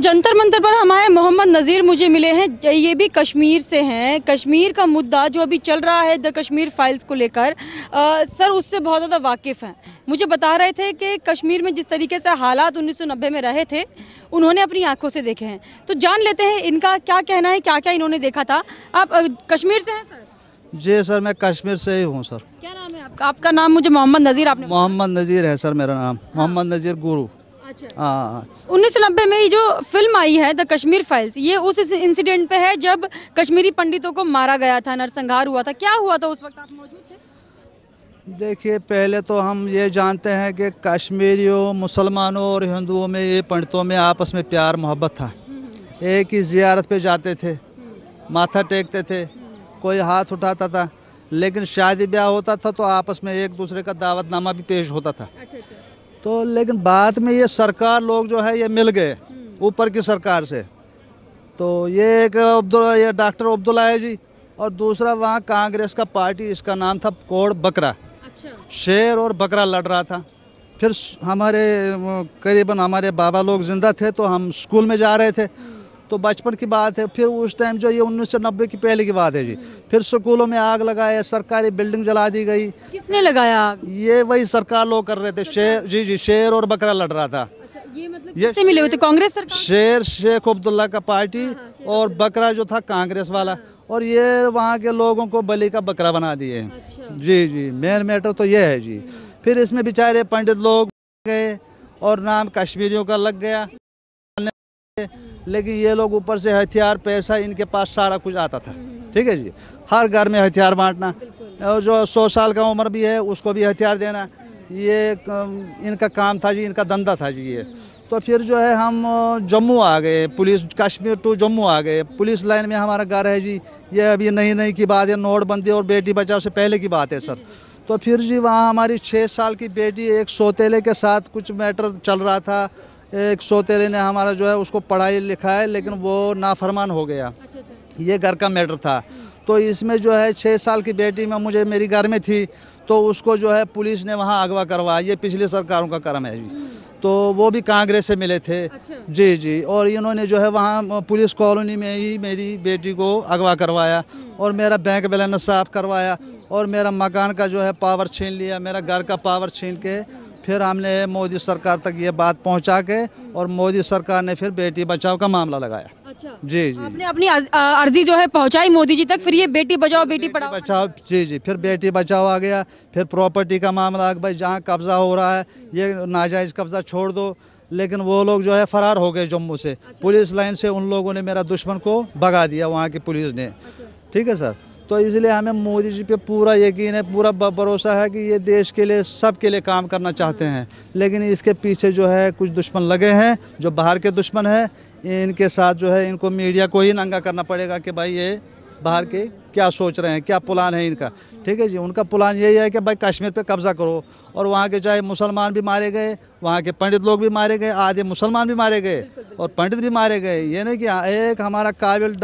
जंतर मंतर पर हमारे मोहम्मद नज़ीर मुझे मिले हैं, ये भी कश्मीर से हैं। कश्मीर का मुद्दा जो अभी चल रहा है द कश्मीर फाइल्स को लेकर, सर उससे बहुत ज़्यादा वाकिफ़ हैं। मुझे बता रहे थे कि कश्मीर में जिस तरीके से हालात 1990 में रहे थे उन्होंने अपनी आंखों से देखे हैं। तो जान लेते हैं इनका क्या कहना है, क्या क्या इन्होंने देखा था। आप कश्मीर से हैं सर? जी सर, मैं कश्मीर से ही हूँ सर। क्या नाम है आपका? आपका नाम मुझे मोहम्मद नज़ीर आपने? मोहम्मद नज़ीर है सर मेरा नाम, मोहम्मद नज़ीर गुरु। अच्छा। हाँ। 1990 में ये जो फिल्म आई है द कश्मीर फाइल्स, ये उस इंसिडेंट पे है जब कश्मीरी पंडितों को मारा गया था, नरसंहार हुआ था। क्या हुआ था उस वक्त, आप मौजूद थे? देखिए, पहले तो हम ये जानते हैं कि कश्मीरियों, मुसलमानों और हिंदुओं में, ये पंडितों में आपस में प्यार मोहब्बत था। एक ही ज़ियारत पे जाते थे, माथा टेकते थे, कोई हाथ उठाता था, लेकिन शादी ब्याह होता था तो आपस में एक दूसरे का दावतनामा भी पेश होता था। अच्छा अच्छा। तो लेकिन बाद में ये सरकार लोग जो है ये मिल गए ऊपर की सरकार से। तो ये एक ये डॉक्टर अब्दुल्ला है जी, और दूसरा वहाँ कांग्रेस का पार्टी, इसका नाम था कोड बकरा। अच्छा। शेर और बकरा लड़ रहा था। फिर हमारे करीबन हमारे बाबा लोग जिंदा थे तो हम स्कूल में जा रहे थे, तो बचपन की बात है। फिर उस टाइम जो ये 1990 की पहले की बात है जी, फिर स्कूलों में आग लगाए, सरकारी बिल्डिंग जला दी गई। किसने लगाया आग? ये वही सरकार लोग कर रहे थे। शेर, जी, शेर और बकरा लड़ रहा था। अच्छा, ये मतलब किससे मिले हुए थे? कांग्रेस सरकार? शेर शेख अब्दुल्ला का पार्टी और बकरा जो था कांग्रेस वाला, और ये वहाँ के लोगों को बलि का बकरा बना दिए। अच्छा। जी जी, मेन मैटर तो ये है जी। फिर इसमें बेचारे पंडित लोग गए और नाम कश्मीरियों का लग गया, लेकिन ये लोग ऊपर से हथियार, पैसा, इनके पास सारा कुछ आता था। ठीक है जी, हर घर में हथियार बांटना, और जो 100 साल का उम्र भी है उसको भी हथियार देना, ये इनका काम था जी, इनका धंधा था जी ये। तो फिर जो है हम जम्मू आ गए, पुलिस कश्मीर टू जम्मू आ गए। पुलिस लाइन में हमारा घर है जी। ये अभी नई की बात है, नोटबंदी और बेटी बचाओ से पहले की बात है सर। तो फिर जी वहाँ हमारी 6 साल की बेटी एक सौतेले के साथ कुछ मैटर चल रहा था। एक सौतेले ने हमारा जो है उसको पढ़ाई लिखाया, लेकिन वो नाफरमान हो गया। ये घर का मैटर था। तो इसमें जो है 6 साल की बेटी में मुझे, मेरी घर में थी, तो उसको जो है पुलिस ने वहाँ अगवा करवाया। ये पिछली सरकारों का कर्म है जी। तो वो भी कांग्रेस से मिले थे। अच्छा। जी जी, और इन्होंने जो है वहाँ पुलिस कॉलोनी में ही मेरी बेटी को अगवा करवाया और मेरा बैंक बैलेंस साफ करवाया और मेरा मकान का जो है पावर छीन लिया, मेरा घर का पावर छीन के फिर हमने मोदी सरकार तक ये बात पहुंचा के, और मोदी सरकार ने फिर बेटी बचाओ का मामला लगाया। अच्छा। जी जी, आपने अपनी अर्जी जो है पहुंचाई मोदी जी तक, फिर ये बेटी बचाओ बेटी पढ़ाओ बचाओ। जी जी, फिर बेटी बचाओ आ गया। फिर प्रॉपर्टी का मामला आ गया, भाई जहाँ कब्जा हो रहा है ये नाजायज़ कब्जा छोड़ दो, लेकिन वो लोग जो है फरार हो गए जम्मू से। पुलिस लाइन से उन लोगों ने मेरा दुश्मन को भगा दिया, वहाँ की पुलिस ने। ठीक है सर। तो इसलिए हमें मोदी जी पे पूरा यकीन है, पूरा भरोसा है कि ये देश के लिए, सब के लिए काम करना चाहते हैं, लेकिन इसके पीछे जो है कुछ दुश्मन लगे हैं, जो बाहर के दुश्मन हैं। इनके साथ जो है इनको मीडिया को ही नंगा करना पड़ेगा कि भाई ये बाहर के क्या सोच रहे हैं, क्या प्लान है इनका। ठीक है जी, उनका प्लान यही है कि भाई कश्मीर पे कब्जा करो, और वहाँ के चाहे मुसलमान भी मारे गए, वहाँ के पंडित लोग भी मारे गए, आधे मुसलमान भी मारे गए और पंडित भी मारे गए। ये नहीं कि एक हमारा काबिल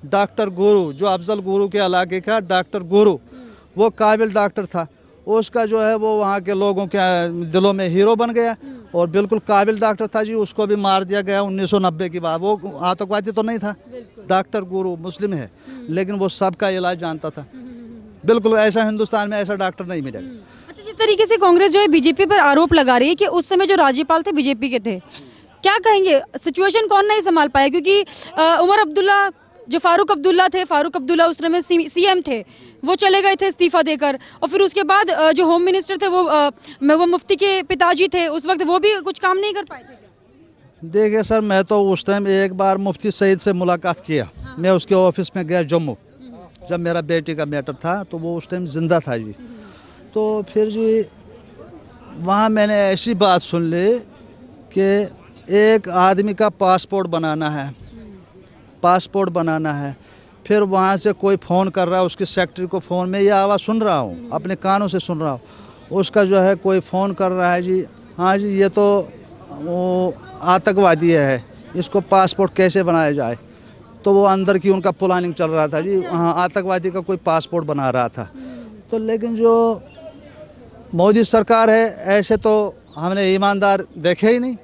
डॉक्टर गुरु, जो अफजल गुरु के इलाके का डॉक्टर गुरु, वो काबिल डॉक्टर था, उसका जो है वो वहाँ के लोगों के दिलों में हीरो बन गया और बिल्कुल काबिल डॉक्टर था जी। उसको भी मार दिया गया 1990 की बात। वो आतंकवादी तो नहीं था, डॉक्टर गुरु मुस्लिम है, लेकिन वो सबका इलाज जानता था। बिल्कुल ऐसा हिंदुस्तान में ऐसा डॉक्टर नहीं मिलेगा। अच्छा, जिस तरीके से कांग्रेस जो है बीजेपी पर आरोप लगा रही है कि उस समय जो राज्यपाल थे बीजेपी के थे, क्या कहेंगे, सिचुएशन कौन नहीं संभाल पाया? क्योंकि उमर अब्दुल्ला, जो फारूक अब्दुल्ला थे, फारूक अब्दुल्ला उस समय सीएम थे, वो चले गए थे इस्तीफा देकर, और फिर उसके बाद जो होम मिनिस्टर थे वो मुफ्ती के पिताजी थे, उस वक्त वो भी कुछ काम नहीं कर पाए थे क्या? देखिए सर, मैं तो उस टाइम एक बार मुफ्ती सईद से मुलाकात किया। मैं उसके ऑफिस में गया जम्मू, जब मेरा बेटी का मैटर था, तो वो उस टाइम जिंदा था जी। तो फिर जी वहाँ मैंने ऐसी बात सुन ली कि एक आदमी का पासपोर्ट बनाना है, फिर वहाँ से कोई फ़ोन कर रहा है उसकी सेक्रेटरी को, फ़ोन में ये आवाज़ सुन रहा हूँ, अपने कानों से सुन रहा हूँ, उसका जो है कोई फ़ोन कर रहा है जी, हाँ जी ये तो वो आतंकवादी है, इसको पासपोर्ट कैसे बनाया जाए। तो वो अंदर की उनका प्लानिंग चल रहा था जी। हाँ, आतंकवादी का कोई पासपोर्ट बना रहा था। तो लेकिन जो मोदी सरकार है, ऐसे तो हमने ईमानदार देखे ही नहीं,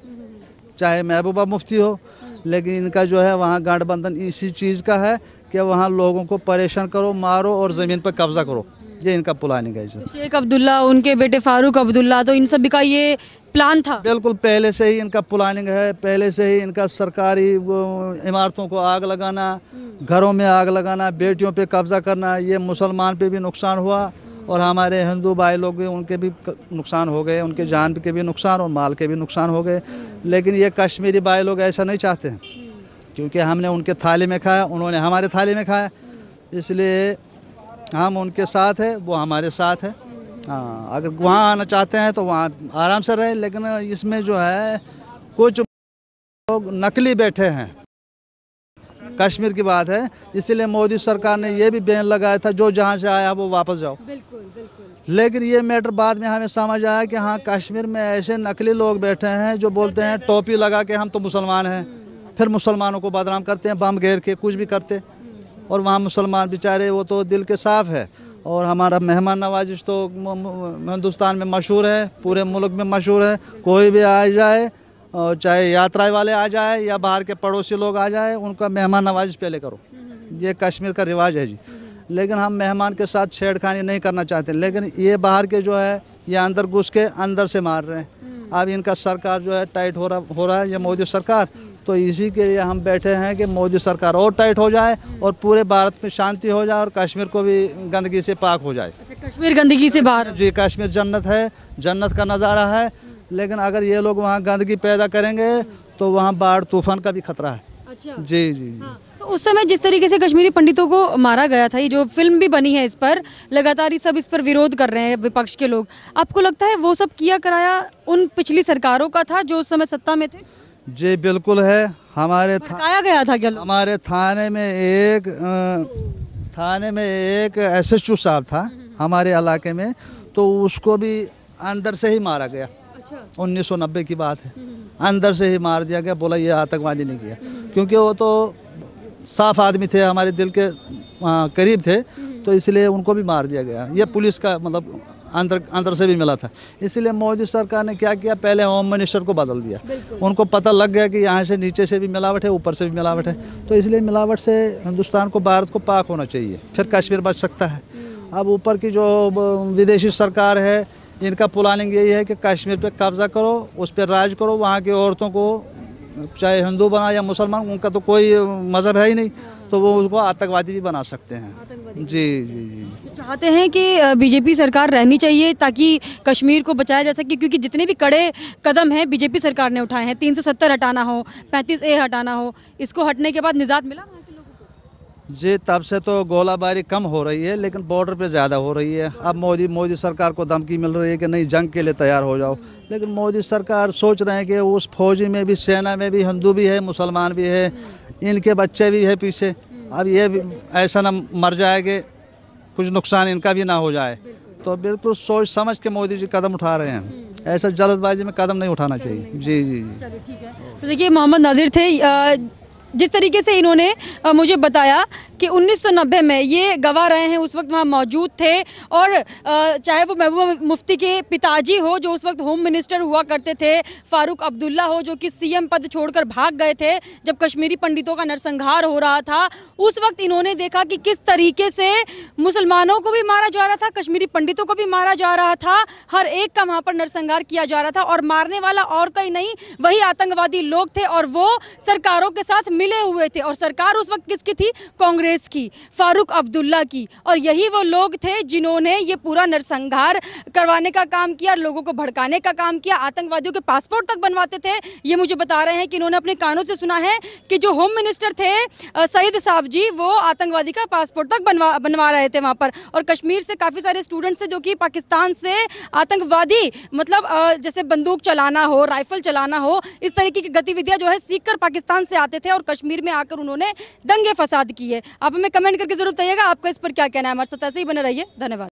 चाहे महबूबा मुफ्ती हो, लेकिन इनका जो है वहाँ गठबंधन इसी चीज़ का है कि वहाँ लोगों को परेशान करो, मारो और ज़मीन पर कब्जा करो। ये इनका प्लानिंग है। तो शेख अब्दुल्ला, उनके बेटे फारूक अब्दुल्ला, तो इन सभी का ये प्लान था। बिल्कुल पहले से ही इनका प्लानिंग है। पहले से ही इनका सरकारी इमारतों को आग लगाना, घरों में आग लगाना, बेटियों पे कब्जा करना। ये मुसलमान पे भी नुकसान हुआ और हमारे हिंदू भाई लोग उनके भी नुकसान हो गए, उनके जान के भी नुकसान और माल के भी नुकसान हो गए। लेकिन ये कश्मीरी भाई लोग ऐसा नहीं चाहते हैं, क्योंकि हमने उनके थाली में खाया, उन्होंने हमारे थाली में खाया, इसलिए हम उनके साथ है, वो हमारे साथ है। हाँ, अगर वहाँ आना चाहते हैं तो वहाँ आराम से रहे, लेकिन इसमें जो है कुछ लोग नकली बैठे हैं। कश्मीर की बात है, इसलिए मोदी सरकार ने ये भी बैन लगाया था, जो जहाँ से आया वो वापस जाओ। बिल्कुल बिल्कुल। लेकिन ये मैटर बाद में हमें समझ आया कि हाँ, कश्मीर में ऐसे नकली लोग बैठे हैं जो बोलते हैं टोपी लगा के हम तो मुसलमान हैं, फिर मुसलमानों को बदनाम करते हैं, बम घेर के कुछ भी करते। और वहाँ मुसलमान बेचारे वो तो दिल के साफ़ है। और हमारा मेहमान नवाजिश तो हिंदुस्तान में मशहूर है, पूरे मुल्क में मशहूर है। कोई भी आ जाए, चाहे यात्रा वाले आ जाए या बाहर के पड़ोसी लोग आ जाए, उनका मेहमान नवाजिश पहले करो। ये कश्मीर का रिवाज है जी। लेकिन हम मेहमान के साथ छेड़खानी नहीं करना चाहते। लेकिन ये बाहर के जो है ये अंदर घुस के अंदर से मार रहे हैं। अब इनका सरकार जो है टाइट हो रहा है, ये मोदी सरकार। तो इसी के लिए हम बैठे हैं कि मोदी सरकार और टाइट हो जाए और पूरे भारत में शांति हो जाए और कश्मीर को भी गंदगी से पाक हो जाए। अच्छा, कश्मीर गंदगी से बाहर जी, कश्मीर जन्नत है, जन्नत का नज़ारा है। लेकिन अगर ये लोग वहाँ गंदगी पैदा करेंगे तो वहाँ बाढ़ तूफान का भी खतरा है। अच्छा जी जी जी। हाँ। तो उस समय जिस तरीके से कश्मीरी पंडितों को मारा गया था, ये जो फिल्म भी बनी है इस पर, लगातार ये सब इस पर विरोध कर रहे हैं विपक्ष के लोग। आपको लगता है वो सब किया कराया उन पिछली सरकारों का था जो उस समय सत्ता में थे? जी बिल्कुल है। हमारे भड़काया गया था क्या लोग? हमारे थाने में एक SHO साहब था हमारे इलाके में, तो उसको भी अंदर से ही मारा गया। अच्छा। 1990 की बात है, अंदर से ही मार दिया गया। बोला ये आतंकवादी नहीं किया, क्योंकि वो तो साफ आदमी थे, हमारे दिल के करीब थे, तो इसलिए उनको भी मार दिया गया। ये पुलिस का मतलब अंदर से भी मिला था। इसलिए मोदी सरकार ने क्या किया, पहले होम मिनिस्टर को बदल दिया। उनको पता लग गया कि यहाँ से नीचे से भी मिलावट है, ऊपर से भी मिलावट है, तो इसलिए मिलावट से हिंदुस्तान को, भारत को पाक होना चाहिए, फिर कश्मीर बच सकता है। अब ऊपर की जो विदेशी सरकार है, इनका प्लानिंग यही है कि कश्मीर पे कब्जा करो, उस पर राज करो, वहाँ की औरतों को चाहे हिंदू बना या मुसलमान, उनका तो कोई मज़हब है ही नहीं, तो वो उसको आतंकवादी भी बना सकते हैं। जी जी जी। चाहते हैं कि बीजेपी सरकार रहनी चाहिए ताकि कश्मीर को बचाया जा सके, क्योंकि जितने भी कड़े कदम हैं बीजेपी सरकार ने उठाए हैं, 370 हटाना हो, 35A हटाना हो, इसको हटने के बाद निजात मिला वहाँ के लोगों को? जी, तब से तो गोलाबारी कम हो रही है, लेकिन बॉर्डर पे ज़्यादा हो रही है। अब मोदी सरकार को धमकी मिल रही है कि नहीं, जंग के लिए तैयार हो जाओ। लेकिन मोदी सरकार सोच रहे हैं कि उस फौजी में भी, सेना में भी हिंदू भी है, मुसलमान भी है, इनके बच्चे भी है पीछे। अब ये ऐसा ना मर जाएंगे, कुछ नुकसान इनका भी ना हो जाए। तो बिल्कुल सोच समझ के मोदी जी कदम उठा रहे हैं, ऐसा जल्दबाजी में कदम नहीं उठाना चाहिए। जी जी जी। चलिए ठीक है। तो देखिए, मोहम्मद नाजिर थे। जिस तरीके से इन्होंने मुझे बताया कि 1990 में ये गवाह रहे हैं, उस वक्त वहाँ मौजूद थे, और चाहे वो महबूबा मुफ्ती के पिताजी हो जो उस वक्त होम मिनिस्टर हुआ करते थे, फारूक अब्दुल्ला हो जो कि CM पद छोड़कर भाग गए थे जब कश्मीरी पंडितों का नरसंहार हो रहा था, उस वक्त इन्होंने देखा कि किस तरीके से मुसलमानों को भी मारा जा रहा था, कश्मीरी पंडितों को भी मारा जा रहा था, हर एक का वहाँ पर नरसंहार किया जा रहा था, और मारने वाला और कोई नहीं, वही आतंकवादी लोग थे, और वो सरकारों के साथ मिले हुए थे। और सरकार उस वक्त किसकी थी? कांग्रेस की, फारूक अब्दुल्ला की। और यही वो लोग थे जिन्होंने ये पूरा नरसंहार करवाने का काम किया, लोगों को भड़काने का काम किया, आतंकवादियों के पासपोर्ट तक बनवाते थे। ये मुझे बता रहे हैं कि इन्होंने अपने कानों से सुना है कि जो होम मिनिस्टर थे सईद साहब जी, वो आतंकवादी का पासपोर्ट तक बनवा रहे थे वहाँ पर। और कश्मीर से काफ़ी सारे स्टूडेंट्स थे जो कि पाकिस्तान से आतंकवादी, मतलब जैसे बंदूक चलाना हो, राइफल चलाना हो, इस तरीके की गतिविधियां जो है सीख कर पाकिस्तान से आते थे और कश्मीर में आकर उन्होंने दंगे फसाद किए। आप हमें कमेंट करके जरूर बताइएगा आपका इस पर क्या कहना है। हमारे साथ ऐसे ही बने रहिए। धन्यवाद।